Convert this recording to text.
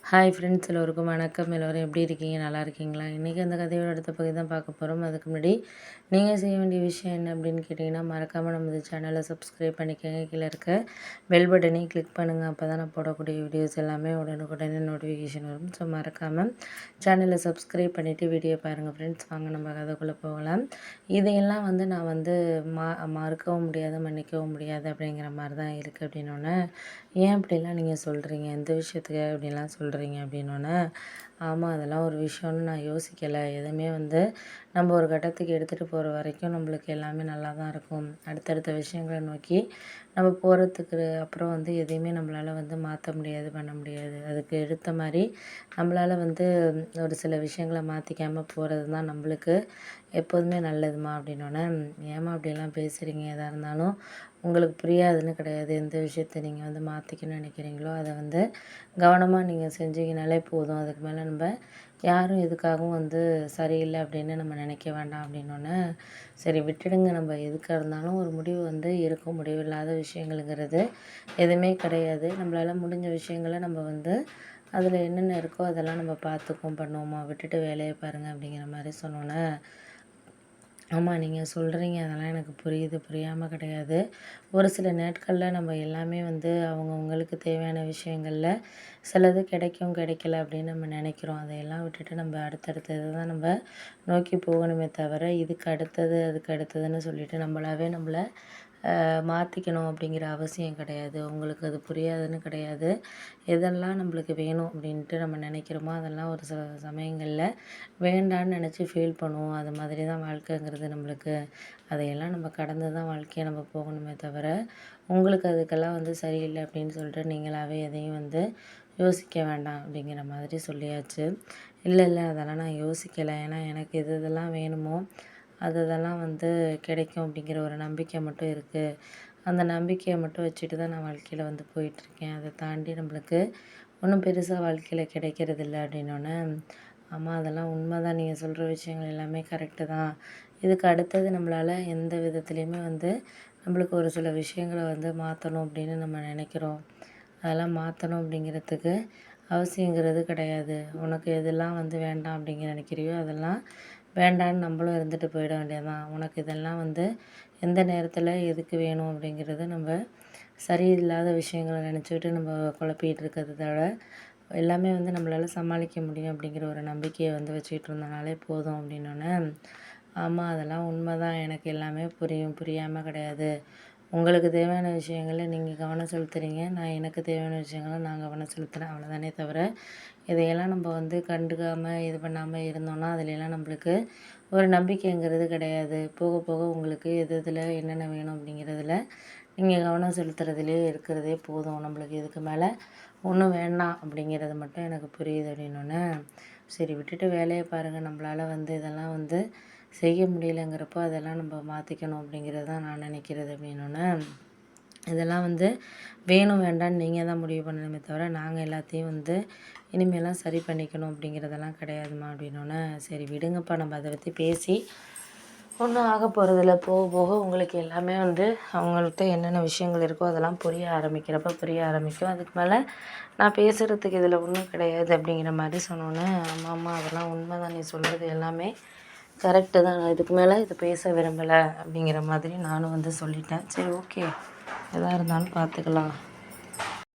Hi friends, எல்லோருக்கும் வணக்கம். எல்லோரும் எப்படி இருக்கீங்க? நல்லா இருக்கீங்களா? இன்றைக்கி அந்த கதையோட அடுத்த பகுதி தான் பார்க்க போகிறோம். அதுக்கு முன்னாடி நீங்கள் செய்ய வேண்டிய விஷயம் என்ன அப்படின்னு கேட்டிங்கன்னா, மறக்காமல் நம்ம சேனலை சப்ஸ்கிரைப் பண்ணிக்கோங்க. கீழே இருக்க பெல் பட்டனையும் கிளிக் பண்ணுங்கள். அப்போ தான் நான் போடக்கூடிய வீடியோஸ் எல்லாமே உடனுக்குடனே நோட்டிஃபிகேஷன் வரும். ஸோ மறக்காமல் சேனலை சப்ஸ்கிரைப் பண்ணிவிட்டு வீடியோ பாருங்கள் ஃப்ரெண்ட்ஸ். வாங்க நம்ம கதைக்குள்ளே போகலாம். இதையெல்லாம் நான் மறுக்கவும் முடியாது, மன்னிக்கவும் முடியாது அப்படிங்கிற மாதிரி தான் இருக்குது அப்படின்னோடனே, ஏன் அப்படிலாம் நீங்கள் சொல்கிறீங்க? எந்த விஷயத்துக்கு அப்படின்லாம் சொல்கிறீங்க அப்படின்னோடனே, ஆமாம் அதெல்லாம் ஒரு விஷயம்னு நான் யோசிக்கலை. எதுவுமே நம்ம ஒரு கட்டத்துக்கு எடுத்துகிட்டு போகிற வரைக்கும் நம்மளுக்கு எல்லாமே நல்லா தான் இருக்கும். அடுத்தடுத்த விஷயங்களை நோக்கி நம்ம போகிறதுக்கு அப்புறம் எதையுமே நம்மளால் மாற்ற முடியாது, பண்ண முடியாது. அதுக்கு எடுத்த மாதிரி நம்மளால் ஒரு சில விஷயங்களை மாற்றிக்காமல் போகிறது தான் நம்மளுக்கு எப்போதுமே நல்லதுமா அப்படின்னோடனே, ஏம்மா அப்படியெல்லாம் பேசுகிறீங்க? எதாக இருந்தாலும் உங்களுக்கு புரியாதுன்னு கிடையாது. எந்த விஷயத்த நீங்கள் மாற்றிக்கணும்னு நினைக்கிறீங்களோ அதை கவனமாக நீங்கள் செஞ்சீங்கனாலே போதும். அதுக்கு மேலே நம்ம யாரும் எதுக்காகவும் சரியில்லை அப்படின்னு நம்ம நினைக்க வேண்டாம் அப்படின்னோடனே, சரி விட்டுடுங்க. நம்ம எதுக்காக இருந்தாலும் ஒரு முடிவு இருக்கும். முடிவில்லாத விஷயங்களுங்கிறது எதுவுமே கிடையாது. நம்மளால் முடிஞ்ச விஷயங்களை நம்ம அதில் என்னென்ன இருக்கோ அதெல்லாம் நம்ம பார்த்துக்குவோம், பண்ணுவோமா, விட்டுட்டு வேலையை பாருங்கள் அப்படிங்கிற மாதிரி சொன்னோன்னே, ஆமாம் நீங்கள் சொல்கிறீங்க, அதெல்லாம் எனக்கு புரியுது, புரியாமல் கிடையாது. ஒரு சில நாட்களில் நம்ம எல்லாமே அவங்கவுங்களுக்கு தேவையான விஷயங்களில் சிலது கிடைக்கும், கிடைக்கல அப்படின்னு நம்ம நினைக்கிறோம். அதையெல்லாம் விட்டுட்டு நம்ம அடுத்தடுத்தது தான் நம்ம நோக்கி போகணுமே தவிர, இதுக்கு அடுத்தது அதுக்கு அடுத்ததுன்னு சொல்லிட்டு நம்மளை மாற்றிக்கணும் அப்படிங்கிற அவசியம் கிடையாது. உங்களுக்கு அது புரியாதுன்னு கிடையாது. எதெல்லாம் நம்மளுக்கு வேணும் அப்படின்ட்டு நம்ம நினைக்கிறோமோ அதெல்லாம் ஒரு சில சமயங்களில் வேண்டான்னு நினச்சி ஃபீல் பண்ணுவோம். அது மாதிரி தான் வாழ்க்கைங்கிறது நம்மளுக்கு. அதையெல்லாம் நம்ம கடந்து தான் வாழ்க்கையை நம்ம போகணுமே தவிர, உங்களுக்கு அதுக்கெல்லாம் சரியில்லை அப்படின்னு சொல்லிட்டு நீங்களாகவே எதையும் யோசிக்க வேண்டாம் அப்படிங்கிற மாதிரி சொல்லியாச்சு. இல்லை அதெல்லாம் நான் யோசிக்கலை. ஏன்னா எனக்கு இதெல்லாம் வேணுமோ அதெல்லாம் கிடைக்கும் அப்படிங்கிற ஒரு நம்பிக்கை மட்டும் இருக்குது. அந்த நம்பிக்கையை மட்டும் வச்சுட்டு தான் நான் வாழ்க்கையில் போயிட்டுருக்கேன். அதை தாண்டி நம்மளுக்கு ஒன்றும் பெருசாக வாழ்க்கையில் கிடைக்கிறதில்ல அப்படின்னோடனே, ஆமாம் அதெல்லாம் உண்மை தான். நீங்கள் சொல்கிற விஷயங்கள் எல்லாமே கரெக்டு தான். இதுக்கு அடுத்தது நம்மளால் எந்த விதத்துலேயுமே நம்மளுக்கு ஒரு சில விஷயங்களை மாற்றணும் அப்படின்னு நம்ம நினைக்கிறோம். அதெல்லாம் மாற்றணும் அப்படிங்கிறதுக்கு அவசியங்கிறது கிடையாது. உனக்கு எதெல்லாம் வேண்டாம் அப்படிங்கிற நினைக்கிறியோ அதெல்லாம் வேண்டான்னு நம்மளும் இருந்துட்டு போயிட வேண்டியது தான். உனக்கு இதெல்லாம் எந்த நேரத்தில் எதுக்கு வேணும் அப்படிங்கிறது நம்ம சரியில்லாத விஷயங்களை நினச்சிக்கிட்டு நம்ம குழப்பிகிட்டு இருக்கிறத எல்லாமே நம்மளால் சமாளிக்க முடியும் அப்படிங்கிற ஒரு நம்பிக்கையை வச்சுக்கிட்டு இருந்தனாலே போதும் அப்படின்னோடனே, ஆமாம் அதெல்லாம் உண்மை தான். எனக்கு எல்லாமே புரியும், புரியாமல் கிடையாது. உங்களுக்கு தேவையான விஷயங்களில் நீங்கள் கவனம் செலுத்துகிறீங்க. நான் எனக்கு தேவையான விஷயங்களை நான் கவனம் செலுத்துகிறேன். அவ்வளோதானே தவிர, இதையெல்லாம் நம்ம கண்டுக்காமல் இது பண்ணாமல் இருந்தோம்னா அதிலெல்லாம் நம்மளுக்கு ஒரு நம்பிக்கைங்கிறது கிடையாது. போக போக உங்களுக்கு எதில் என்னென்ன வேணும் அப்படிங்கிறதுல நீங்கள் கவனம் செலுத்துறதுலேயே இருக்கிறதே போதும். நம்மளுக்கு இதுக்கு மேலே ஒன்றும் வேண்டாம் அப்படிங்கிறது மட்டும் எனக்கு புரியுது அப்படின்னோடனே, சரி விட்டுட்டு வேலையை பாருங்கள். நம்மளால் இதெல்லாம் செய்ய முடியலைங்கிறப்போ அதெல்லாம் நம்ம மாற்றிக்கணும் அப்படிங்கிறது தான் நான் நினைக்கிறது அப்படின்னோடனே, இதெல்லாம் வேணும் வேண்டான்னு நீங்கள் தான் முடிவு பண்ணணுமே தவிர, நாங்கள் எல்லாத்தையும் இனிமேலாம் சரி பண்ணிக்கணும் அப்படிங்கிறதெல்லாம் கிடையாதுமா அப்படின்னோடனே, சரி விடுங்கப்பா, நம்ம அதை பற்றி பேசி ஒன்றும் ஆக போகிறதில்ல. போக போக உங்களுக்கு எல்லாமே அவங்கள்ட்ட என்னென்ன விஷயங்கள் இருக்கோ அதெல்லாம் புரிய ஆரம்பிக்கும். அதுக்கு மேலே நான் பேசுகிறதுக்கு இதில் ஒன்றும் கிடையாது அப்படிங்கிற மாதிரி சொன்னோன்னே, ஆமாம்மா அதெல்லாம் உண்மை தான். நீ சொல்கிறது எல்லாமே கரெக்டு தான். நான் இதுக்கு மேலே இதை பேச விரும்பலை அப்படிங்கிற மாதிரி நானும் சொல்லிட்டேன். சரி ஓகே, எதாக இருந்தாலும் பார்த்துக்கலாம்.